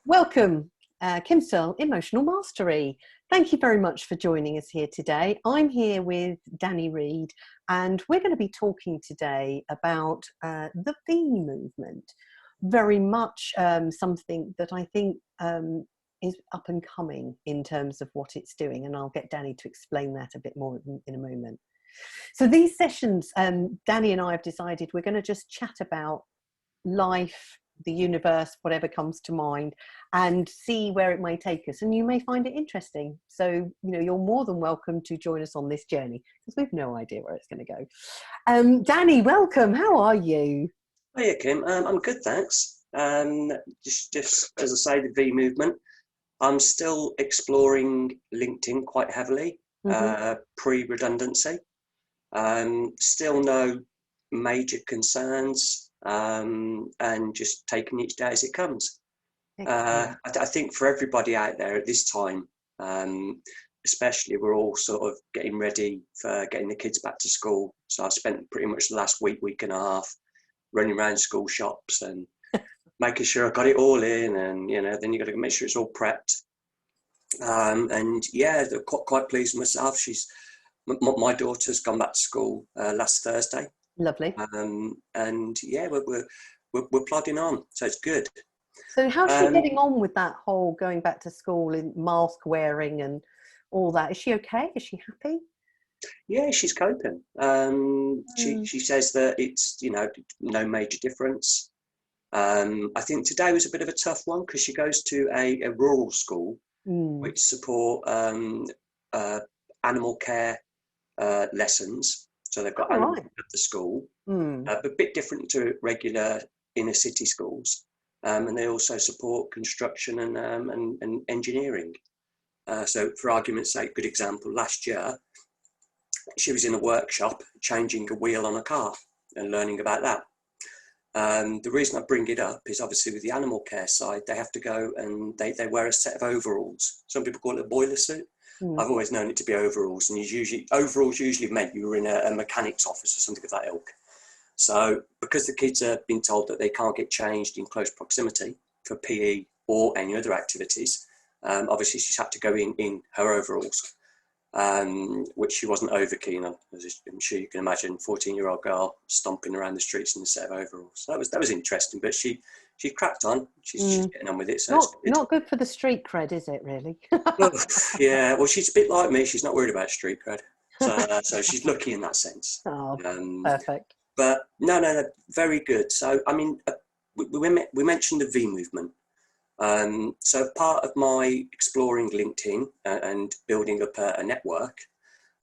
Welcome, Kim Searle, Emotional Mastery. Thank you very much for joining us here today. I'm here with Danny Reid, and we're going to be talking today about the V movement. Very much something that I think is up and coming in terms of what it's doing, and I'll get Danny to explain that a bit more in a moment. So these sessions, Danny and I have decided we're going to just chat about life, the universe, whatever comes to mind, and see where it may take us. And you may find it interesting. So, you're more than welcome to join us on this journey because we've no idea where it's going to go. Danny, welcome. How are you? Hiya, Kim. I'm good, thanks. Just as I say, the V movement. I'm still exploring LinkedIn quite heavily, pre-redundancy. Still no major concerns, and just taking each day as it comes. I think for everybody out there at this time, especially, we're all sort of getting ready for getting the kids back to school. So I spent pretty much the last week and a half running around school shops and making sure I got it all in, and then you got to make sure it's all prepped. And yeah, they're quite pleased with myself. My daughter's gone back to school last Thursday. Lovely. And yeah, we're plodding on, so it's good. So how's she getting on with that whole going back to school and mask wearing and all that? Is she okay? Is she happy? Yeah, she's coping. She says that it's no major difference. I think today was a bit of a tough one because she goes to a rural school which support animal care lessons. So they've got animals at the school, but a bit different to regular inner city schools. And they also support construction and engineering. So for argument's sake, good example, last year, she was in a workshop changing a wheel on a car and learning about that. The reason I bring it up is obviously with the animal care side, they have to go and they wear a set of overalls. Some people call it a boiler suit. I've always known it to be overalls, and overalls usually meant you were in a mechanic's office or something of that ilk. So because the kids are being told that they can't get changed in close proximity for PE or any other activities, obviously she's had to go in her overalls, which she wasn't over keen on. As I'm sure you can imagine, 14-year-old girl stomping around the streets in a set of overalls. So that was interesting, but she cracked on. She's getting on with it. So not good for the street cred, is it, really? Yeah, well, she's a bit like me. She's not worried about street cred. So she's lucky in that sense. Oh, perfect. But no, very good. So, I mean, we mentioned the V movement. So part of my exploring LinkedIn and building up a network,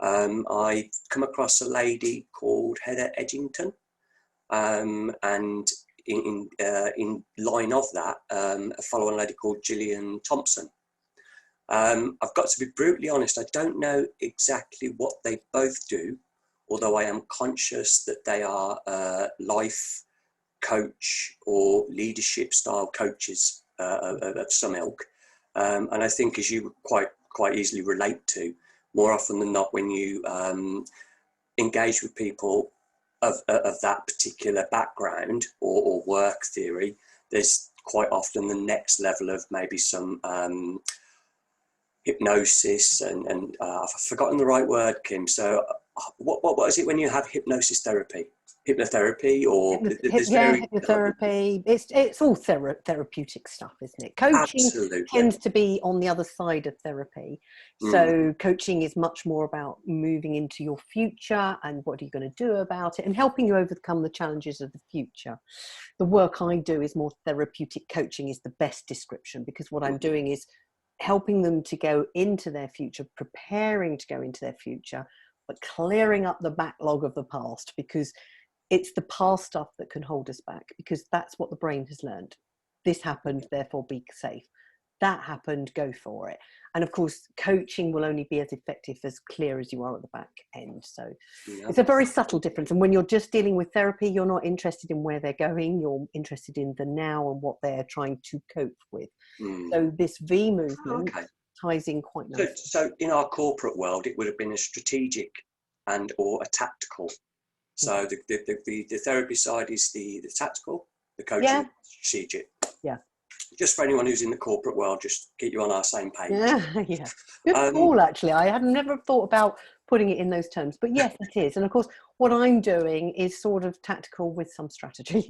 I come across a lady called Heather Edgington, and in line of that, I follow a lady called Gillian Thompson. I've got to be brutally honest, I don't know exactly what they both do, although I am conscious that they are life coach or leadership style coaches of some ilk. And I think, as you quite easily relate to, more often than not, when you engage with people of that particular background or work theory, there's quite often the next level of maybe some hypnosis and I've forgotten the right word, Kim. So what is it when you have hypnosis therapy? Hypnotherapy or hypnotherapy. It's all therapeutic stuff, isn't it? Coaching tends to be on the other side of therapy. So coaching is much more about moving into your future and what are you going to do about it and helping you overcome the challenges of the future. The work I do is more therapeutic coaching is the best description, because what I'm doing is helping them to go into their future, preparing to go into their future, but clearing up the backlog of the past, because it's the past stuff that can hold us back, because that's what the brain has learned. This happened, therefore be safe. That happened, go for it. And of course, coaching will only be as effective as clear as you are at the back end. So it's a very subtle difference. And when you're just dealing with therapy, you're not interested in where they're going. You're interested in the now and what they're trying to cope with. So this V movement ties in quite nicely. So in our corporate world, it would have been a strategic and or a tactical. So the therapy side is the tactical, the coaching strategic. Yeah. just for anyone who's in the corporate world, just get you on our same page. Yeah. Good call, actually. I had never thought about putting it in those terms, but yes, it is. And of course, what I'm doing is sort of tactical with some strategy.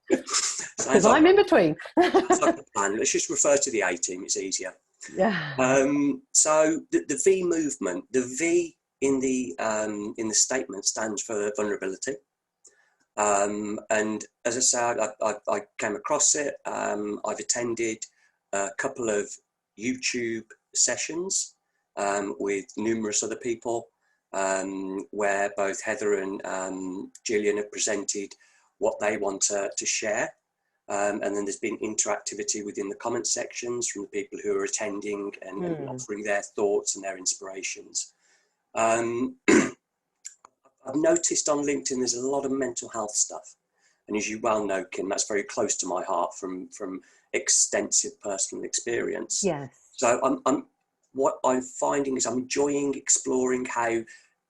Because I'm in between. Sounds like a plan. Let's just refer to the A team. It's easier. Yeah. So the V movement, the V in the statement stands for vulnerability. And as I said, I came across it. I've attended a couple of YouTube sessions with numerous other people, where both Heather and Gillian have presented what they want to share. And then there's been interactivity within the comment sections from the people who are attending and offering their thoughts and their inspirations. I've noticed on LinkedIn there's a lot of mental health stuff, and as you well know, Kim, that's very close to my heart from extensive personal experience. Yes. So what I'm finding is I'm enjoying exploring how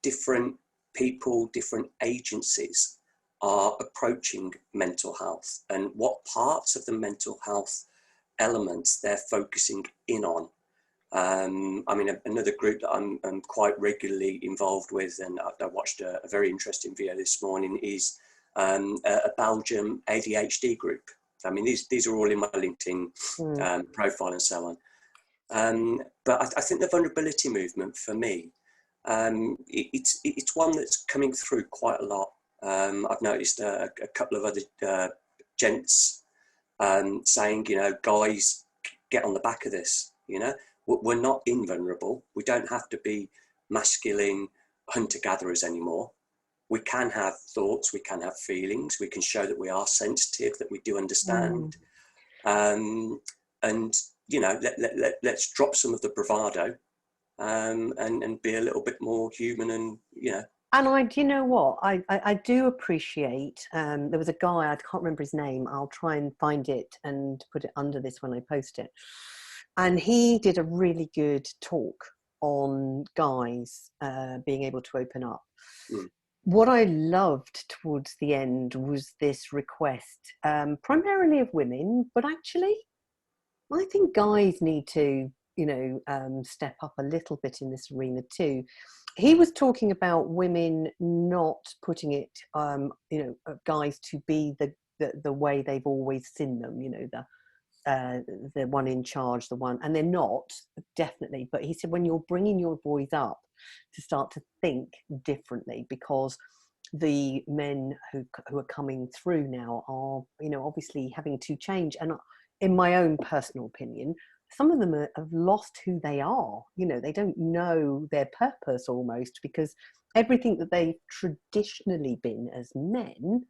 different people, different agencies are approaching mental health and what parts of the mental health elements they're focusing in on. I mean, another group that I'm quite regularly involved with, and I watched a very interesting video this morning, is a Belgium ADHD group. I mean, these are all in my LinkedIn profile and so on. But I think the vulnerability movement for me, it's one that's coming through quite a lot. I've noticed a couple of other gents saying, you know, guys, get on the back of this, you know. We're not invulnerable. We don't have to be masculine hunter-gatherers anymore. We can have thoughts, we can have feelings, we can show that we are sensitive, that we do understand. And, you know, let's drop some of the bravado and be a little bit more human and, you know. And do you know what? I do appreciate, there was a guy, I can't remember his name, I'll try and find it and put it under this when I post it. And he did a really good talk on guys being able to open up. What I loved towards the end was this request, primarily of women, but actually, I think guys need to, you know, step up a little bit in this arena too. He was talking about women not putting it, you know, guys to be the way they've always seen them, you know, the one in charge, the one, and they're not, definitely. But he said when you're bringing your boys up to start to think differently, because the men who are coming through now are, you know, obviously having to change. And in my own personal opinion, some of them have lost who they are. You know, they don't know their purpose almost, because everything that they've traditionally been as men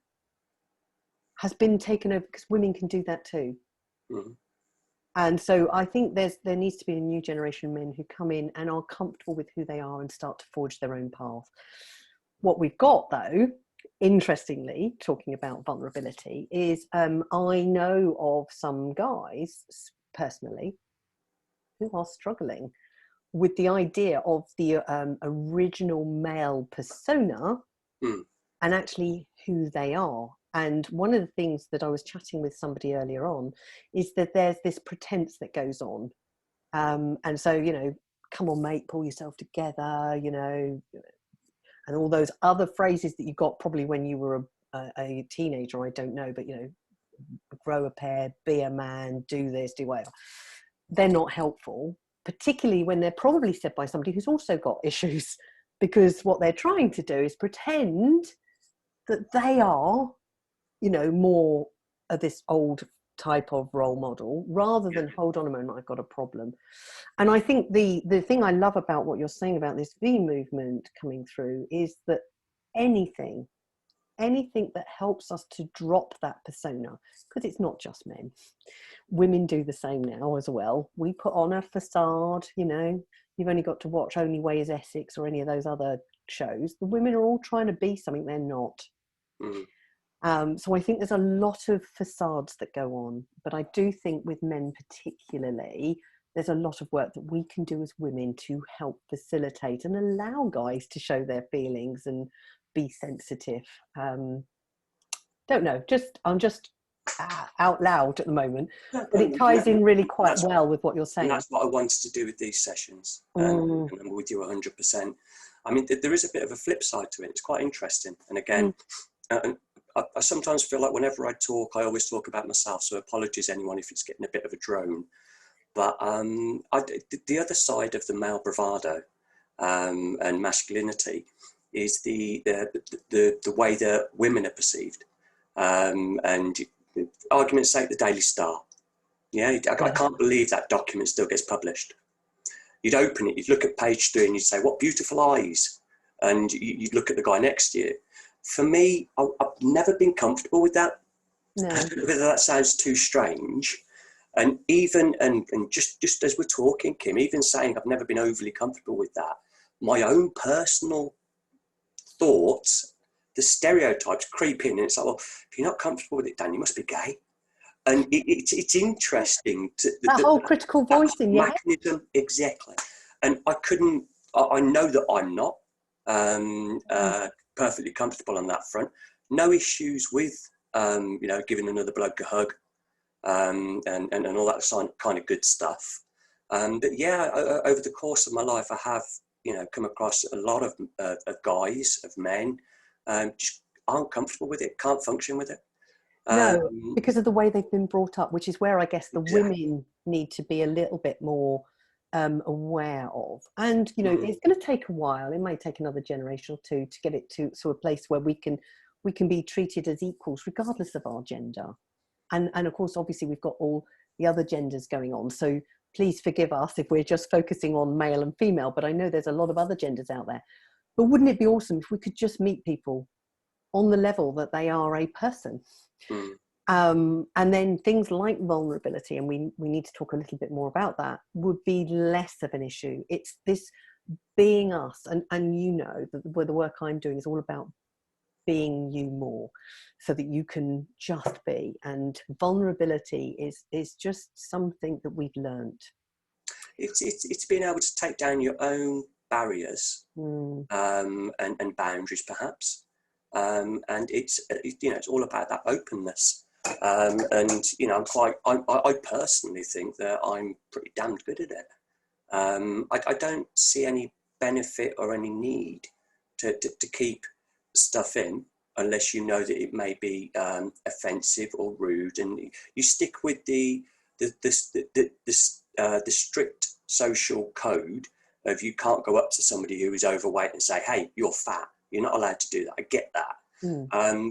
has been taken over, because women can do that too. And so I think there needs to be a new generation of men who come in and are comfortable with who they are and start to forge their own path. What we've got, though, interestingly, talking about vulnerability, is I know of some guys personally who are struggling with the idea of the original male persona and actually who they are. And one of the things that I was chatting with somebody earlier on is that there's this pretense that goes on. And so, you know, come on, mate, pull yourself together, you know, and all those other phrases that you got probably when you were a teenager, I don't know, but, you know, grow a pair, be a man, do this, do whatever. They're not helpful, particularly when they're probably said by somebody who's also got issues, because what they're trying to do is pretend that they are, you know, more of this old type of role model, rather than hold on a moment, I've got a problem. And I think the thing I love about what you're saying about this V movement coming through is that anything that helps us to drop that persona, because it's not just men, women do the same now as well. We put on a facade, you know, you've only got to watch Only Way is Essex or any of those other shows. The women are all trying to be something they're not. So I think there's a lot of facades that go on, but I do think with men particularly, there's a lot of work that we can do as women to help facilitate and allow guys to show their feelings and be sensitive. Don't know, I'm just out loud at the moment, but it ties in really quite well with what you're saying. And that's what I wanted to do with these sessions, and I'm with you 100%. I mean, there is a bit of a flip side to it. It's quite interesting. And again, I sometimes feel like whenever I talk, I always talk about myself. So apologies anyone if it's getting a bit of a drone. But the other side of the male bravado and masculinity is the way that women are perceived. And argument's sake, the Daily Star. Yeah, I can't believe that document still gets published. You'd open it, you'd look at page 3 and you'd say, what beautiful eyes. And you'd look at the guy next to you. For me, I've never been comfortable with that. No. Whether that sounds too strange. And even, and just as we're talking, Kim, even saying I've never been overly comfortable with that, my own personal thoughts, the stereotypes creep in, and it's like, well, if you're not comfortable with it, Dan, you must be gay. And it's interesting. That whole critical voice in your mechanism, head. Exactly. And I know that I'm not perfectly comfortable on that front. No issues with, giving another bloke a hug and all that kind of good stuff. But yeah, over the course of my life, I have, come across a lot of guys, of men, just aren't comfortable with it, can't function with it. No, because of the way they've been brought up, which is where I guess the women need to be a little bit more aware of. And, it's going to take a while. It may take another generation or two to get it to a place where we can be treated as equals, regardless of our gender. And of course, obviously, we've got all the other genders going on. So please forgive us if we're just focusing on male and female. But I know there's a lot of other genders out there. But wouldn't it be awesome if we could just meet people on the level that they are a person? And then things like vulnerability, and we need to talk a little bit more about that, would be less of an issue. It's this being us, and the work I'm doing is all about being you more, so that you can just be. And vulnerability is just something that we've learned. It's being able to take down your own barriers and boundaries, perhaps. And it's all about that openness. I personally think that I'm pretty damned good at it. I don't see any benefit or any need to keep stuff in, unless you know that it may be offensive or rude, and you stick with the strict social code of you can't go up to somebody who is overweight and say, hey, you're fat. You're not allowed to do that. I get that.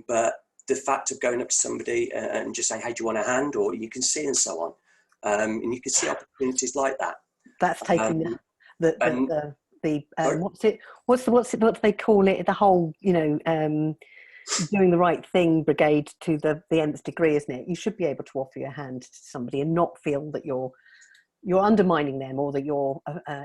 But the fact of going up to somebody and just saying, hey, do you want a hand? Or you can see, and so on. And you can see opportunities like that. That's taking what they call it? The whole, doing the right thing brigade to the nth degree, isn't it? You should be able to offer your hand to somebody and not feel that you're undermining them or that you're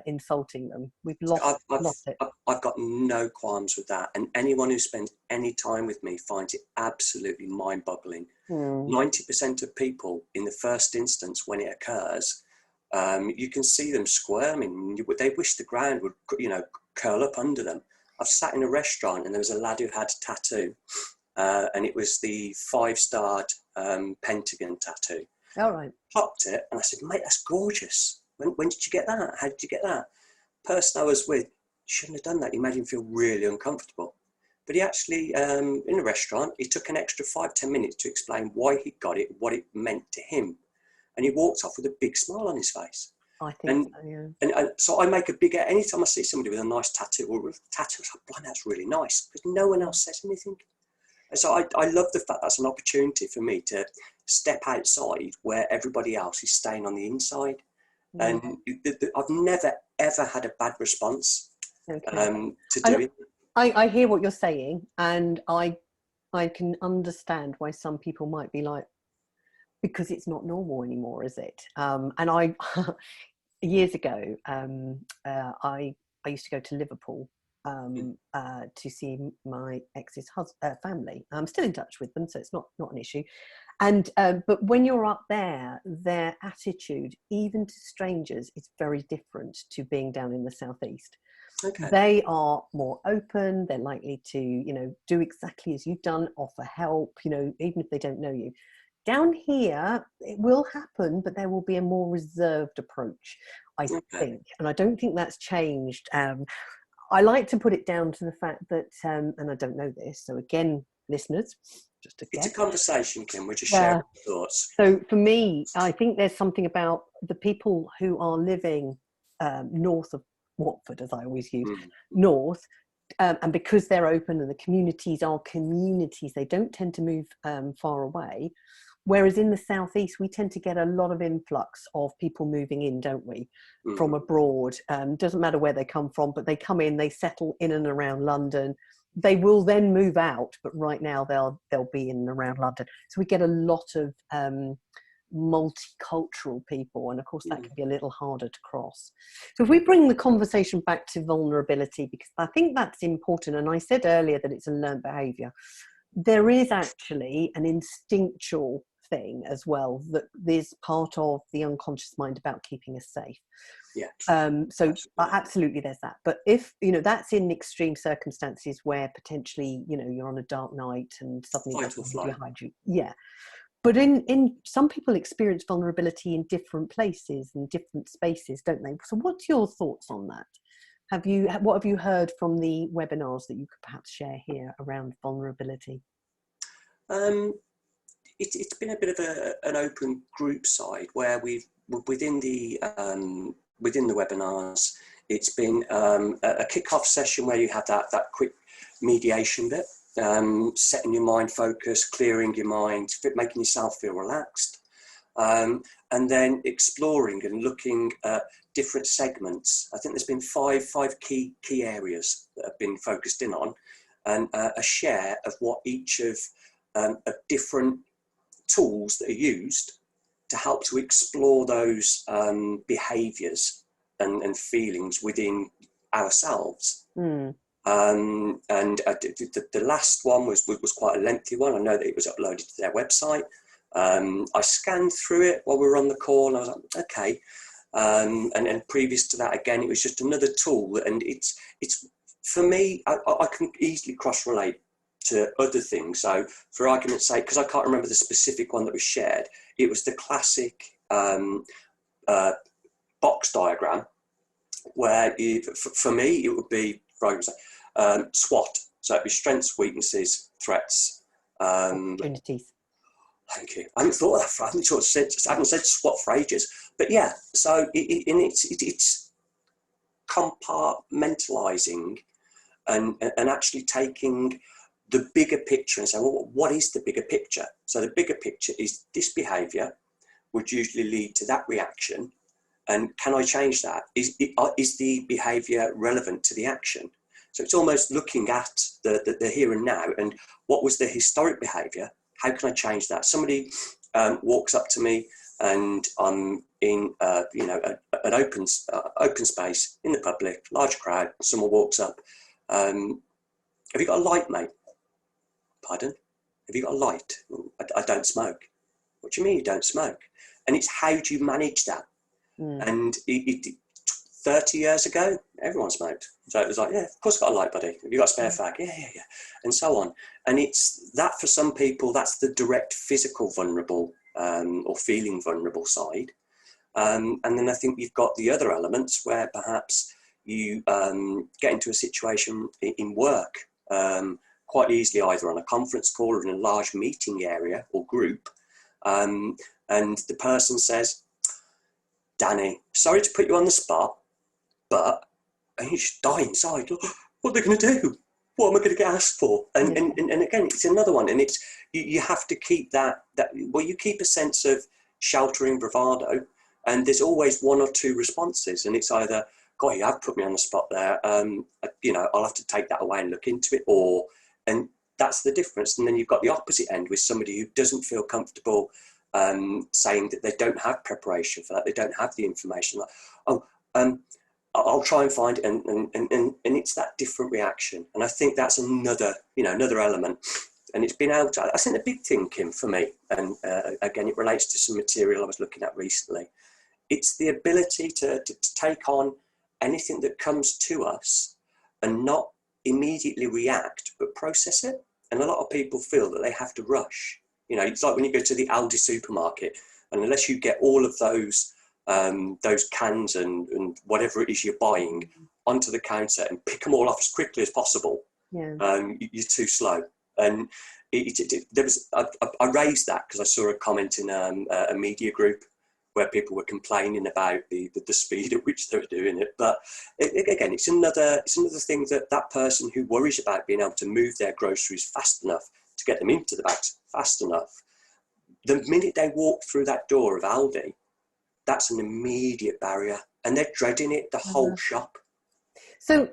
insulting them. We've lost it. I've got no qualms with that. And anyone who spends any time with me finds it absolutely mind-boggling. 90% of people, in the first instance, when it occurs, you can see them squirming. They wish the ground would, curl up under them. I've sat in a restaurant and there was a lad who had a tattoo, and it was the 5-starred pentagon tattoo. All right. Popped it, and I said, mate, that's gorgeous. When did you get that? How did you get that? Person I was with shouldn't have done that. He made him feel really uncomfortable. But he actually, in a restaurant, he took an extra 5-10 minutes to explain why he got it, what it meant to him. And he walked off with a big smile on his face. I think so, yeah. And so I make a bigger, anytime I see somebody with a nice tattoo or a tattoo, I'm like, that's really nice, because no one else says anything. And so I love the fact that's an opportunity for me to step outside where everybody else is staying on the inside. And I've never, ever had a bad response to do it. I hear what you're saying, and I can understand why some people might be like, because it's not normal anymore, is it? And I, years ago, I used to go to Liverpool to see my ex's family. I'm still in touch with them, so it's not an issue. And but when you're up there, their attitude, even to strangers, is very different to being down in the southeast. Okay. They are more open. They're likely to, do exactly as you've done, offer help. Even if they don't know you. Down here, it will happen, but there will be a more reserved approach, I think. And I don't think that's changed. I like to put it down to the fact that, and I don't know this, so again, listeners, just a guess. It's a conversation, Kim. We're just sharing thoughts. So for me, I think there's something about the people who are living north of Watford, as I always use, north, and because they're open and the communities are communities, they don't tend to move far away. Whereas in the southeast, we tend to get a lot of influx of people moving in, don't we, from abroad. Doesn't matter where they come from, but they come in, they settle in and around London. They will then move out, but right now they'll be in and around London. So we get a lot of multicultural people, and of course that can be a little harder to cross. So if we bring the conversation back to vulnerability, because I think that's important, and I said earlier that it's a learned behaviour, there is actually an instinctual thing as well that is part of the unconscious mind about keeping us safe. Absolutely there's that. But if that's in extreme circumstances where potentially you're on a dark night and suddenly there's behind you, but in some people experience vulnerability in different places and different spaces, don't they? So what's your thoughts on that? What have you heard from the webinars that you could perhaps share here around vulnerability? It's been a bit of an open group side where we've within the webinars. It's been a kick-off session where you have that quick mediation bit, setting your mind focused, clearing your mind, making yourself feel relaxed, and then exploring and looking at different segments. I think there's been five key areas that have been focused in on, and a share of what each of different tools that are used to help to explore those behaviours and feelings within ourselves. And the last one was quite a lengthy one. I know that it was uploaded to their website. I scanned through it while we were on the call, and I was like, okay. And previous to that, again, it was just another tool, and it's for me, I can easily cross-relate to other things. So for argument's sake, because I can't remember the specific one that was shared, it was the classic box diagram where for me, it would be, for argument's sake, SWOT. So it'd be strengths, weaknesses, threats. Opportunities. Thank you. I haven't thought of that. I haven't said SWOT for ages. But yeah, so it's compartmentalising and actually taking the bigger picture and saying, well, what is the bigger picture? So the bigger picture is this behaviour would usually lead to that reaction. And can I change that? Is the behaviour relevant to the action? So it's almost looking at the here and now and what was the historic behaviour? How can I change that? Somebody walks up to me and I'm in an open space in the public, large crowd. Someone walks up. Have you got a light, mate? Pardon? Have you got a light? I don't smoke. What do you mean you don't smoke? And it's how do you manage that? And 30 years ago, everyone smoked. So it was like, yeah, of course I've got a light, buddy. Have you got a spare fag? Yeah. And so on. And it's that for some people, that's the direct physical vulnerable or feeling vulnerable side. And then I think you've got the other elements where perhaps you get into a situation in work quite easily, either on a conference call or in a large meeting area or group. And the person says, Danny, sorry to put you on the spot, but and you just die inside. What are they going to do? What am I going to get asked for? And again, it's another one. And it's you have to keep that you keep a sense of sheltering bravado, and there's always one or two responses, and it's either, God, you have put me on the spot there. I'll have to take that away and look into it, and that's the difference. And then you've got the opposite end with somebody who doesn't feel comfortable saying that they don't have preparation for that, they don't have the information. I'll try and find it, and it's that different reaction. And I think that's another element. And it's been out. I think the big thing, Kim, for me, and again, it relates to some material I was looking at recently. It's the ability to take on anything that comes to us and not immediately react, but process it. And a lot of people feel that they have to rush You know, it's like when you go to the Aldi supermarket, and unless you get all of those cans and whatever it is you're buying onto the counter and pick them all off as quickly as possible, you're too slow. And I raised that because I saw a comment in a media group where people were complaining about the speed at which they were doing it. But again, it's another thing that person who worries about being able to move their groceries fast enough to get them into the bags fast enough, the minute they walk through that door of Aldi, that's an immediate barrier, and they're dreading it, the whole shop. So,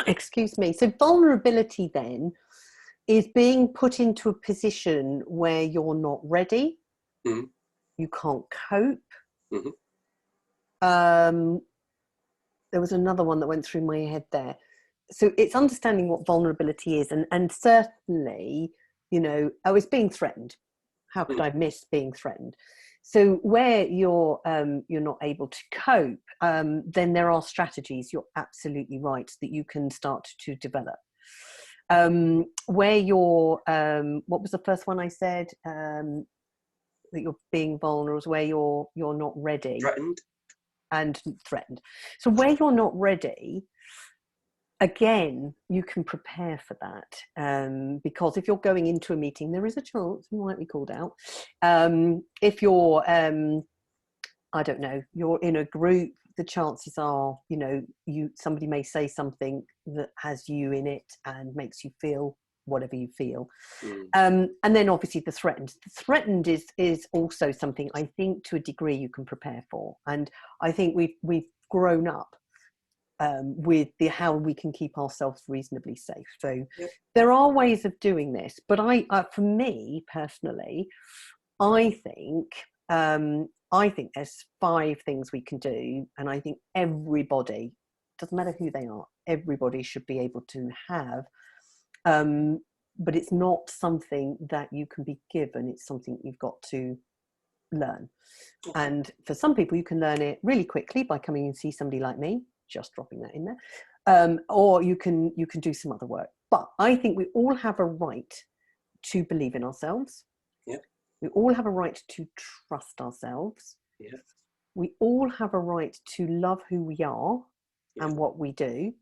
excuse me. So vulnerability then is being put into a position where you're not ready, you can't cope. There was another one that went through my head there. So it's understanding what vulnerability is, and certainly, you know, it's being threatened. How could I miss being threatened? So where you're not able to cope, then there are strategies, you're absolutely right, that you can start to develop. Where you're, what was the first one I said? That you're being vulnerable, where you're not ready. Threatened. So where you're not ready, again, you can prepare for that, because if you're going into a meeting, there is a chance you might be called out. If you're, I don't know, you're in a group, the chances are, you know, somebody may say something that has you in it and makes you feel whatever you feel. And then obviously the threatened is also something I think to a degree you can prepare for. And I think we've grown up with how we can keep ourselves reasonably safe. So there are ways of doing this, but for me personally, I think there's 5 things we can do, and I think everybody, doesn't matter who they are, everybody should be able to have. But it's not something that you can be given, it's something you've got to learn. And for some people, you can learn it really quickly by coming and see somebody like me, just dropping that in there, or you can do some other work. But I think we all have a right to believe in ourselves. We all have a right to trust ourselves. We all have a right to love who we are and what we do.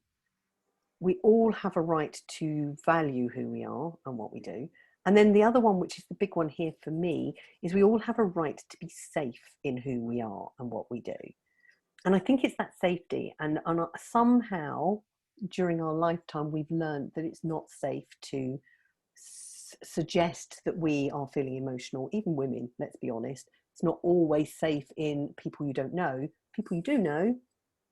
We all have a right to value who we are and what we do. And then the other one, which is the big one here for me, is we all have a right to be safe in who we are and what we do. And I think it's that safety. And somehow during our lifetime, we've learned that it's not safe to suggest that we are feeling emotional. Even women, let's be honest, it's not always safe in people you don't know. People you do know,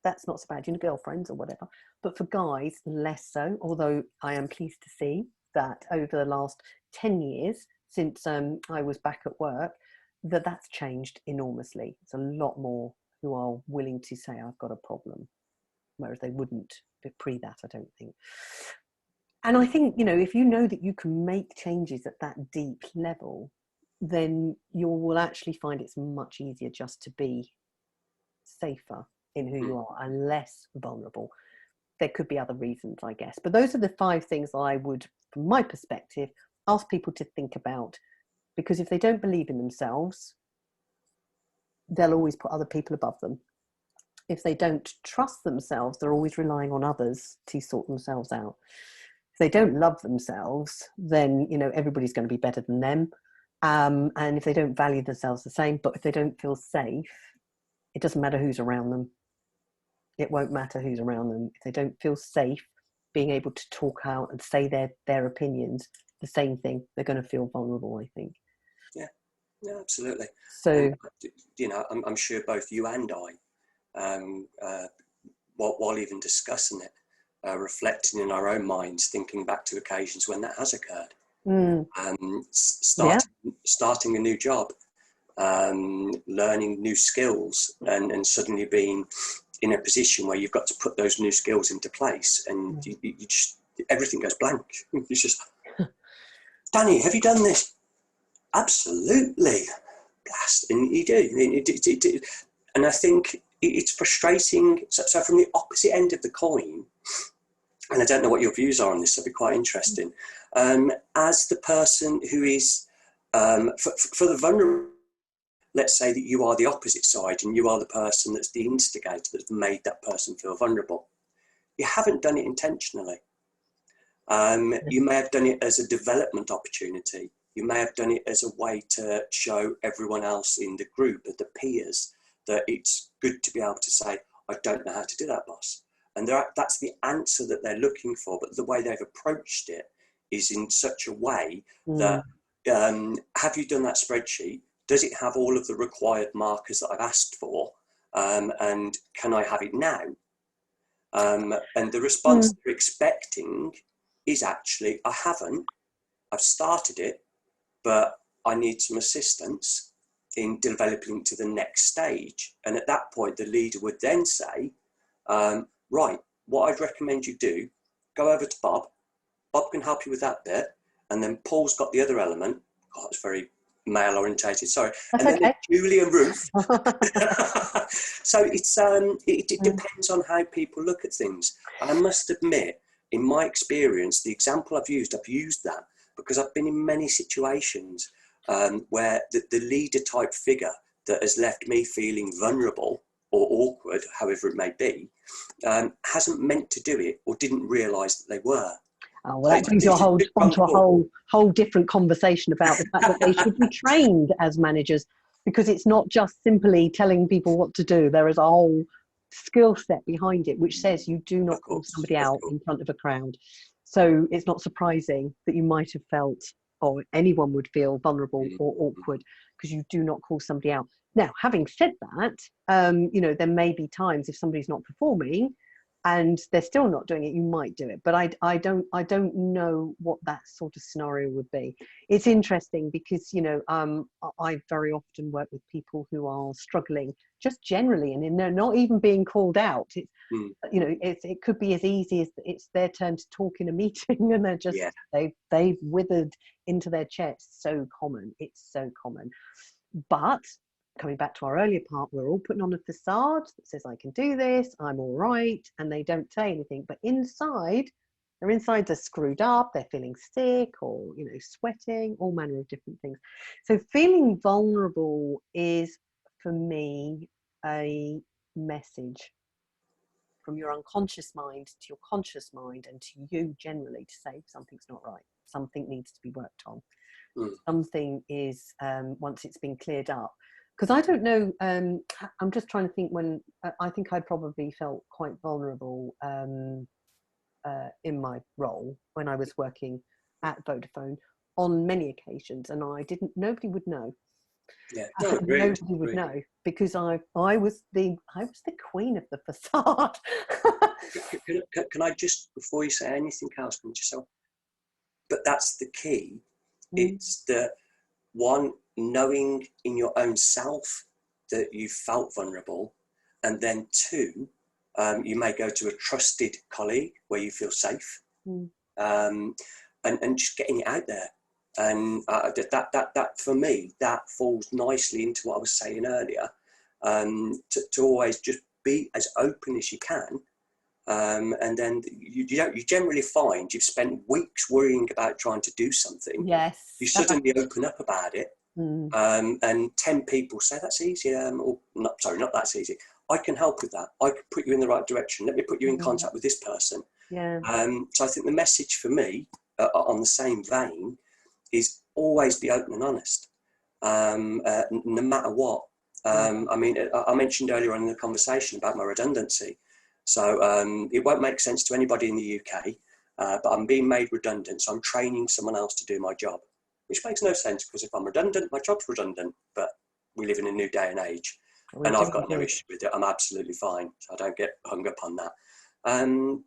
that's not so bad, you know, girlfriends or whatever. But for guys, less so, although I am pleased to see that over the last 10 years, since I was back at work, that's changed enormously. It's a lot more who are willing to say, I've got a problem, whereas they wouldn't pre that, I don't think. And I think, you know, if you know that you can make changes at that deep level, then you will actually find it's much easier just to be safer in who you are and less vulnerable. There could be other reasons, I guess. But those are the 5 things I would, from my perspective, ask people to think about. Because if they don't believe in themselves, they'll always put other people above them. If they don't trust themselves, they're always relying on others to sort themselves out. If they don't love themselves, then, you know, everybody's going to be better than them. And if they don't value themselves the same, but if they don't feel safe, it doesn't matter who's around them. It won't matter who's around them. If they don't feel safe being able to talk out and say their opinions, the same thing, they're going to feel vulnerable, I think. Yeah, absolutely. So, you know, I'm sure both you and I, while even discussing it, reflecting in our own minds, thinking back to occasions when that has occurred. Starting a new job, learning new skills, and suddenly being in a position where you've got to put those new skills into place, and you just, everything goes blank. It's just, Danny, have you done this? Absolutely. Blast. And you do. And I think it's frustrating. So from the opposite end of the coin, and I don't know what your views are on this, so it'll be quite interesting. As the person who is For the vulnerable, let's say that you are the opposite side and you are the person that's the instigator that's made that person feel vulnerable. You haven't done it intentionally. You may have done it as a development opportunity. You may have done it as a way to show everyone else in the group, the peers, that it's good to be able to say, I don't know how to do that, boss. And that's the answer that they're looking for. But the way they've approached it is in such a way that, have you done that spreadsheet? Does it have all of the required markers that I've asked for? And can I have it now? And the response they're expecting is actually, I haven't, I've started it, but I need some assistance in developing to the next stage. And at that point, the leader would then say, right, what I'd recommend you do, go over to Bob. Bob can help you with that bit. And then Paul's got the other element. Oh, it's very male orientated, sorry. That's and then okay. Julie and Ruth. So it depends on how people look at things. And I must admit, in my experience, the example I've used that because I've been in many situations where the leader type figure that has left me feeling vulnerable or awkward, however it may be, hasn't meant to do it or didn't realise that they were. Oh, well, that brings you onto a whole different conversation about the fact that they should be trained as managers, because it's not just simply telling people what to do. There is a whole skill set behind it, which says you do not call somebody out in front of a crowd. So it's not surprising that you might have felt, or anyone would feel vulnerable or awkward, because you do not call somebody out. Now, having said that, you know, there may be times if somebody's not performing and they're still not doing it, you might do it. But I don't know what that sort of scenario would be. It's interesting because, you know, I very often work with people who are struggling just generally, and they're not even being called out. It's, you know, it could be as easy as it's their turn to talk in a meeting and they're just, they've withered into their chest. So common. It's so common. But coming back to our earlier part, we're all putting on a facade that says, I can do this, I'm all right, and they don't say anything. But inside, their insides are screwed up, they're feeling sick or, you know, sweating, all manner of different things. So feeling vulnerable is, for me, a message from your unconscious mind to your conscious mind and to you generally to say something's not right, something needs to be worked on. Something is, once it's been cleared up, because I don't know, I'm just trying to think when, I think I probably felt quite vulnerable in my role when I was working at Vodafone on many occasions, and nobody would know. Yeah, nobody would know, because I was the queen of the facade. Can I just, before you say anything else, can you just say, but that's the key. It's the one, knowing in your own self that you felt vulnerable, and then two, you may go to a trusted colleague where you feel safe, and just getting it out there. And that for me, that falls nicely into what I was saying earlier, to always just be as open as you can. And then you generally find you've spent weeks worrying about trying to do something. Yes. You suddenly open up about it, and 10 people say, that's easy, or not that's easy. I can help with that. I could put you in the right direction. Let me put you in contact with this person. Yeah. So I think the message for me, on the same vein, is always be open and honest, no matter what. I mean, I mentioned earlier on in the conversation about my redundancy. So it won't make sense to anybody in the UK, but I'm being made redundant. So I'm training someone else to do my job, which makes no sense, because if I'm redundant, my job's redundant. But we live in a new day and age, and I've got no issue with it. I'm absolutely fine. So I don't get hung up on that.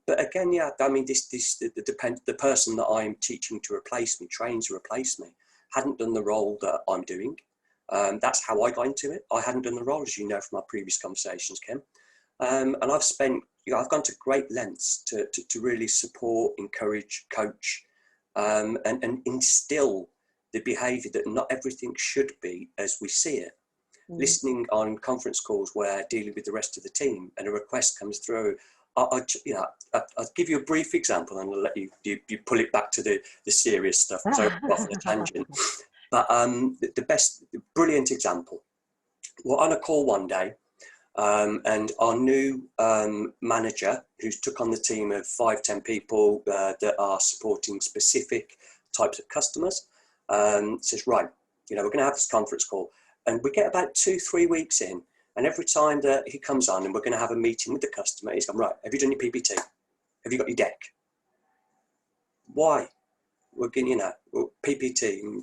But again, yeah, I mean, the person that I'm teaching to replace me, trained to replace me, hadn't done the role that I'm doing. That's how I got into it. I hadn't done the role, as you know from our previous conversations, Kim. And I've gone to great lengths to really support, encourage, coach, and instill the behaviour that not everything should be as we see it. Listening on conference calls where dealing with the rest of the team and a request comes through, I'll give you a brief example and I'll let you pull it back to the serious stuff, because I go off on a tangent. But the brilliant example. We're on a call one day, and our new manager, who's took on the team of 5-10 people that are supporting specific types of customers, says, right, we're going to have this conference call. And we get about 2-3 weeks in, and every time that he comes on and we're going to have a meeting with the customer, he's gone, right, have you done your PPT? Have you got your deck? Why? We're getting, PPT,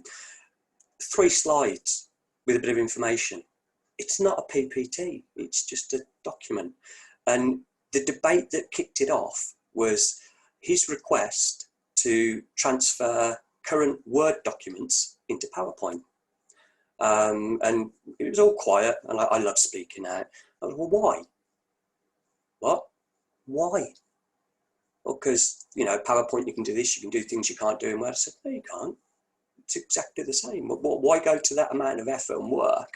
3 slides with a bit of information. It's not a PPT, it's just a document. And the debate that kicked it off was his request to transfer current Word documents into PowerPoint. And it was all quiet, and I love speaking out. I was, well, why? What? Why? Well, because, PowerPoint, you can do this, you can do things you can't do in Word. I said, no, you can't. It's exactly the same. Why go to that amount of effort and work?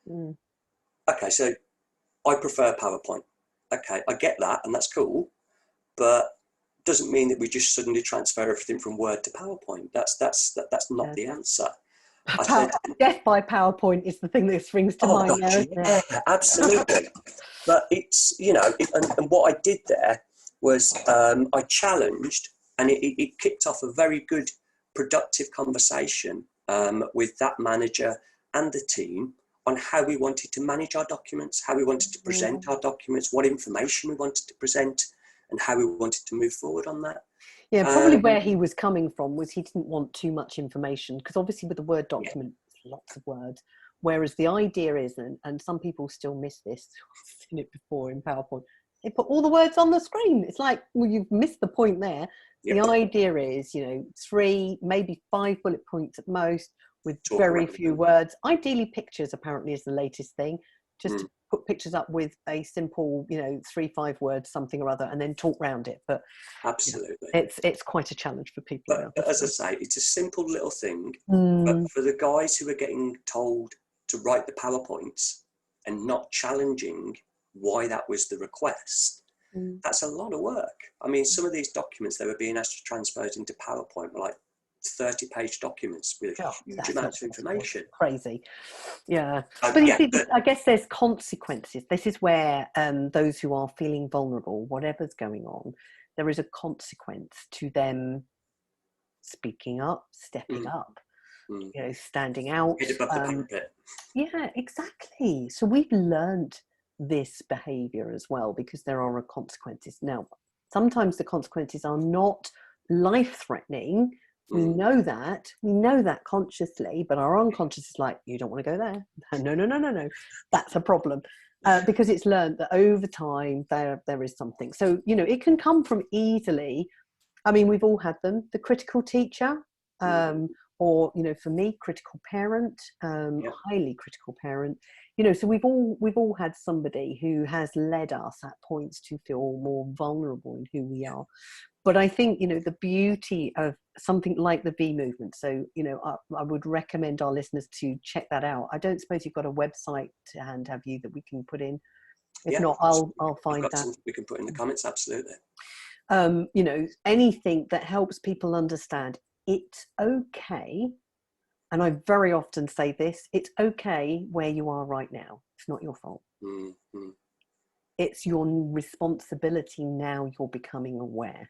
Mm. Okay, so I prefer PowerPoint. Okay, I get that, and that's cool, but doesn't mean that we just suddenly transfer everything from Word to PowerPoint. That's not the answer. Death by PowerPoint is the thing that springs to mind. Gosh, yeah, absolutely. But it's, and what I did there was I challenged, and it kicked off a very good, productive conversation with that manager and the team on how we wanted to manage our documents, how we wanted to present our documents, what information we wanted to present, and how we wanted to move forward on that. Yeah, probably where he was coming from was he didn't want too much information, because obviously with the Word document, lots of words. Whereas the idea is, and some people still miss this, I've seen it before in PowerPoint, they put all the words on the screen. It's like, well, you've missed the point there. Yep. The idea is, 3, maybe 5 bullet points at most, with very few words. Ideally, pictures apparently is the latest thing. Just to put pictures up with a simple, 3-5 words, something or other, and then talk around it. But absolutely, it's quite a challenge for people. But as I say, it's a simple little thing. But for the guys who are getting told to write the PowerPoints and not challenging why that was the request, that's a lot of work. I mean, some of these documents they were being asked to transpose into PowerPoint were like 30-page documents with huge amounts of information. Crazy. Yeah. I guess there's consequences. This is where those who are feeling vulnerable, whatever's going on, there is a consequence to them speaking up, stepping up, standing out. Get above the parapet. Yeah, exactly. So we've learned this behaviour as well, because there are consequences. Now, sometimes the consequences are not life-threatening. We know that consciously, but our unconscious is like, you don't want to go there. No. That's a problem. Because it's learned that over time there is something. So, it can come from easily. I mean, we've all had them. The critical teacher, or, for me, critical parent, highly critical parent. So we've all had somebody who has led us at points to feel more vulnerable in who we are. But I think, the beauty of something like the V movement. So, I would recommend our listeners to check that out. I don't suppose you've got a website to hand, have you, that we can put in? If not, I'll find that. We can put in the comments, absolutely. Anything that helps people understand it's okay. And I very often say this, it's okay where you are right now. It's not your fault. It's your responsibility now you're becoming aware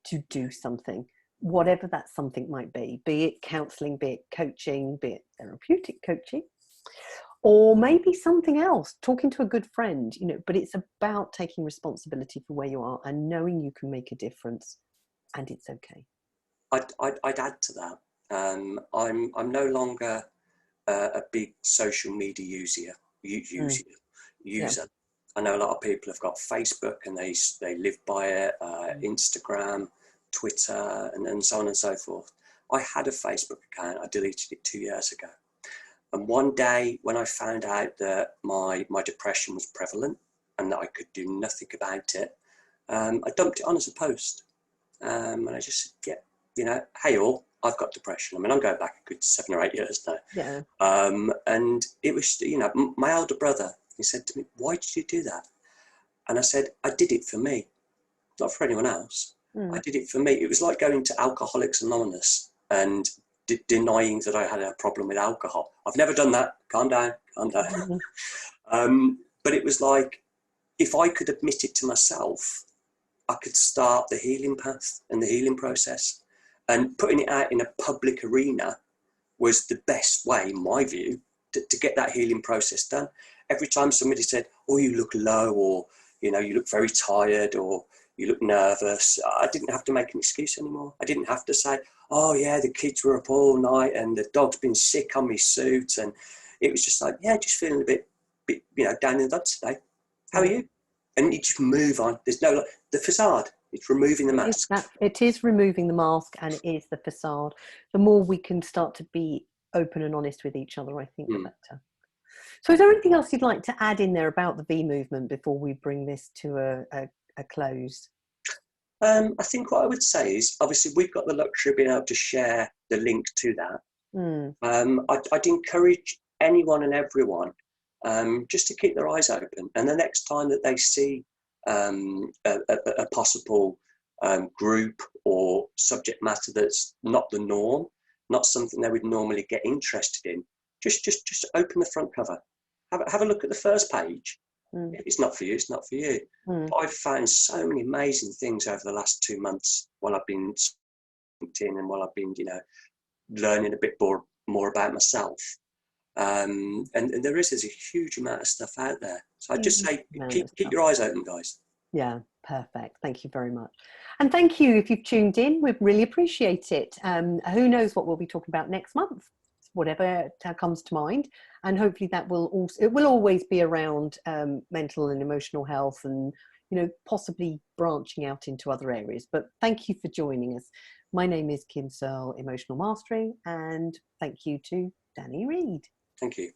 to do something, whatever that something might be it counselling, be it coaching, be it therapeutic coaching, or maybe something else, talking to a good friend, but it's about taking responsibility for where you are and knowing you can make a difference, and it's okay. I'd add to that. I'm no longer a big social media user. I know a lot of people have got Facebook and they live by it, Instagram, Twitter, and so on and so forth. I had a Facebook account. I deleted it 2 years ago. And one day when I found out that my depression was prevalent and that I could do nothing about it, I dumped it on as a post. And I just said, hey all, I've got depression. I mean, I'm going back a good 7 or 8 years now. Yeah. And it was, my elder brother, he said to me, why did you do that? And I said, I did it for me, not for anyone else. I did it for me. It was like going to Alcoholics Anonymous and denying that I had a problem with alcohol. I've never done that. Calm down, calm down. But it was like, if I could admit it to myself, I could start the healing path and the healing process. And putting it out in a public arena was the best way, in my view, to get that healing process done. Every time somebody said, oh, you look low, or, you know, you look very tired, or you look nervous, I didn't have to make an excuse anymore. I didn't have to say, oh yeah, the kids were up all night and the dog's been sick on my suit. And it was just like, yeah, just feeling a bit you know, down in the dumps today. How are you? And you just move on. There's no, the facade, it's removing the mask. It is removing the mask, and it is the facade. The more we can start to be open and honest with each other, I think the better. So is there anything else you'd like to add in there about the V movement before we bring this to a close? I think what I would say is, obviously, we've got the luxury of being able to share the link to that. I'd encourage anyone and everyone just to keep their eyes open. And the next time that they see a possible group or subject matter that's not the norm, not something they would normally get interested in, just open the front cover. Have a look at the first page. If it's not for you, it's not for you. But I've found so many amazing things over the last 2 months while I've been LinkedIn and while I've been, you know, learning a bit more about myself. And there's a huge amount of stuff out there. So I just say, keep your eyes open, guys. Yeah, perfect. Thank you very much. And thank you if you've tuned in. We really appreciate it. Who knows what we'll be talking about next month? Whatever comes to mind, and hopefully that will also, it will always be around mental and emotional health, and, you know, possibly branching out into other areas. But thank you for joining us. My name is Kim Searle, Emotional Mastering, and thank you to Danny Reid. Thank you.